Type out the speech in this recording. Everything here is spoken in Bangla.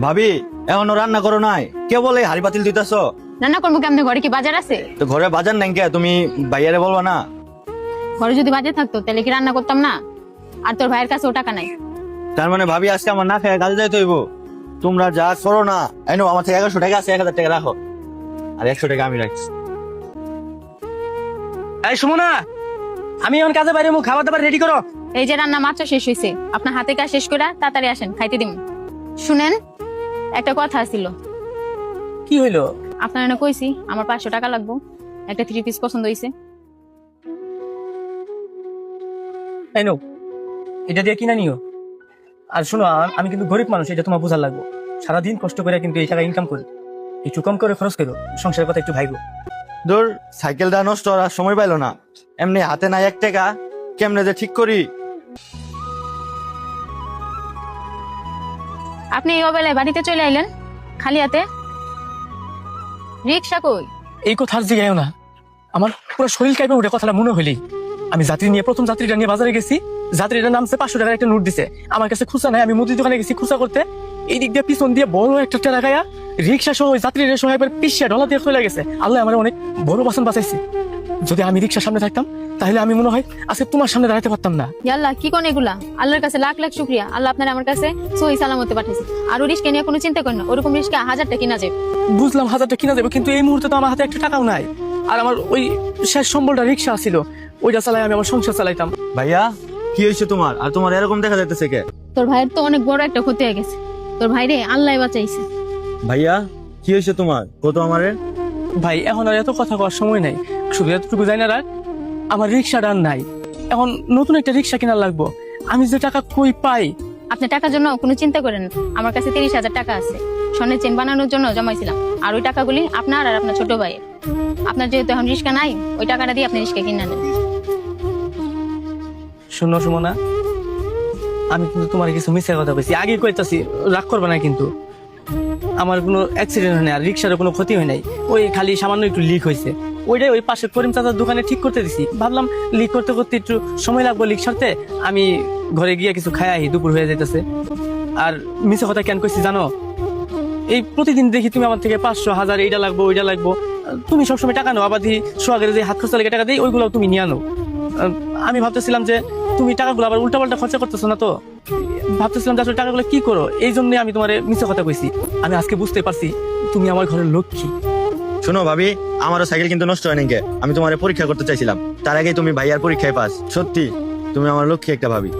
ভাবি এখনো রান্না করো নাই? কে বলে হাড়ি পাতিল দিতেছ? রান্না করবো কেমনে? ঘরে কি বাজার আছে? তো ঘরে বাজার নাই কে? তুমি ভাইয়ারে বলবা না? ঘরে যদি বাজার থাকতো তাহলে কি রান্না করতাম না? আর তোর ভাইয়ের কাছেও টাকা নাই। তার মানে ভাবি আজকে আমার না খেয়ে কাজে যাইতে হইব? তোমরা যা করো না, এনো আমার থেকে 1100 টাকা আছে, 1000 টাকা রাখো, আর 100 টাকা আমি রাখছি। এই সুমনা, আমি এখন কাজে বাইরে খাবার দাবার রেডি করো। এই যে রান্না মাত্র শেষ হয়েছে, আপনার হাতে কাজ শেষ করে তাড়াতাড়ি আসেন, খাইতে দিন। শুনেন, একটা কথা ছিল। কি হইলো? আপনার না কইছি আমার 500 টাকা লাগবে, একটা 3 পিস পছন্দ হয়েছে। এই নো, এটা দিয়ে কিনা নিও। আর শোনো, আমি কিন্তু গরিব মানুষ, এটা তোমার বোঝার লাগবো। সারাদিন কষ্ট করে কিন্তু এই টাকা ইনকাম করি, একটু কম করে খরচ করো, সংসারের কথা একটু ভাইবো। দূর, সাইকেলটা নষ্ট আর সময় পাইলো না, এমনি হাতে নাই 1 টাকা, কেমনে যে ঠিক করি। আপনি এই অবেলায় বাড়িতে চলে আইলেন খালি হাতে? রিক্সা কই? এই কথা আর জিগাইও না, আমার পুরো শরীর কাঁপে উঠে কথাটা মনে হইলেই। আমি যাত্রী নিয়ে প্রথম যাত্রীটা নিয়ে বাজারে গেছি, যাত্রীটার নামছে 500 টাকার একটা নোট দিছে। আমার কাছে খুচরা নাই, আমি মুদির দোকানে গেছি খুচরা করতে। এই দিক দিয়ে পিছন দিয়ে বড় একটা টেরা গায়া রিক্সা সহ ওই যাত্রীর সহ একবার পিছিয়ে ডলা দিয়ে চলে গেছে। আল্লাহ আমার অনেক বড় বাসন বাঁচাইছে। যদি আমি রিক্সার সামনে থাকতাম তাহলে আমি মনে হয় আজকে তোমার সামনে দাঁড়াতে পারতাম না। আল্লাহ, কি কোন এগুলা? আল্লাহর কাছে লাখ লাখ শুকরিয়া, আল্লাহ আপনার আমার কাছে সহি সালামতে পাঠিয়েছে। আর ওই রিস্কা নিয়ে কোনো চিন্তা করেন না, ওরকম রিস্কা 1000 টাকা কিনা যায়। বুঝলাম 1000 টাকা কিনা যাবে, কিন্তু এই মুহূর্তে তো আমার হাতে একটা টাকাও নাই। আর আমার ওই শেষ সম্বলটা রিক্সা ছিল, ওইটা চালাই আমি আমার সংসার চালাইতাম। ভাইয়া কি হয়েছে তোমার? আর তোমার এরকম দেখা যাইতেছে কে? তোর ভাইয়ের তো অনেক বড় একটা ক্ষতি হয়ে গেছে, তোর ভাই রে আল্লাহ বাঁচাইছে। ভাইয়া কি হয়েছে তোমার? কত আমারে। ভাই এখন আর এত কথা কওয়ার সময় নাই, শুধু এতটুকু জানি না, রাখ আমার রিক্সাটা আর নাই। এখন নতুন একটা রিক্সা কেনার লাগবো, আমি যে টাকা কই পাই? আপনি টাকার জন্য কোনো চিন্তা করেন না, আমার কাছে 30,000 টাকা আছে, স্বর্ণের চেন বানানোর জন্য জমাইছিলাম। আর ওই টাকাগুলি আপনার আর আপনার ছোট ভাইয়ের। আপনার যেহেতু এখন রিক্সা নাই, ওই টাকাটা দিয়ে আপনি রিক্সা কিনে নেন। শোনো সুমনা, আমি কিন্তু তোমার কিছু মিথ্যা কথা কইছি, আগে কইতাছি, রাগ করবে না কিন্তু। আমার কোনো অ্যাক্সিডেন্ট হয় নাই, আর রিক্সার কোনো ক্ষতি হয় নাই, ওই খালি সামান্য একটু লিক হয়েছে। ওইটাই ওই পাশে করিম চাচার দোকানে ঠিক করতে দিছি। ভাবলাম লিক করতে করতে একটু সময় লাগবে লিক সারতে, আমি ঘরে গিয়ে কিছু খাই আহি, দুপুর হয়ে যাইতেছে। আর মিথ্যা কথা কেন কইছি জানো? এই প্রতিদিন দেখি তুমি আমার থেকে 500 1000 এইটা লাগবো ওইটা লাগবো, তুমি সবসময় টাকা নাও, আবার দেখি সোহাগের যে হাত খরচা লেগে টাকা দিই, ওইগুলো তুমি নিয়ে আনো। আমি ভাবতেছিলাম যে তুমি টাকাগুলো আবার উল্টাপাল্টা খরচা করতেছো না, তো ভাবতেছিলাম যে আসলে টাকাগুলো কি করো, এই জন্য আমি তোমার মিথ্যা কথা কইছি। আমি আজকে বুঝতে পারছি তুমি আমার ঘরের লক্ষ্মী। শোনো ভাবি, আমারও সাইকেল কিন্তু নষ্ট হয় নাকি, আমি তোমার পরীক্ষা করতে চাইছিলাম, তার আগেই তুমি ভাইয়ার পরীক্ষায় পাস। সত্যি তুমি আমার লক্ষ্মী একটা ভাবি।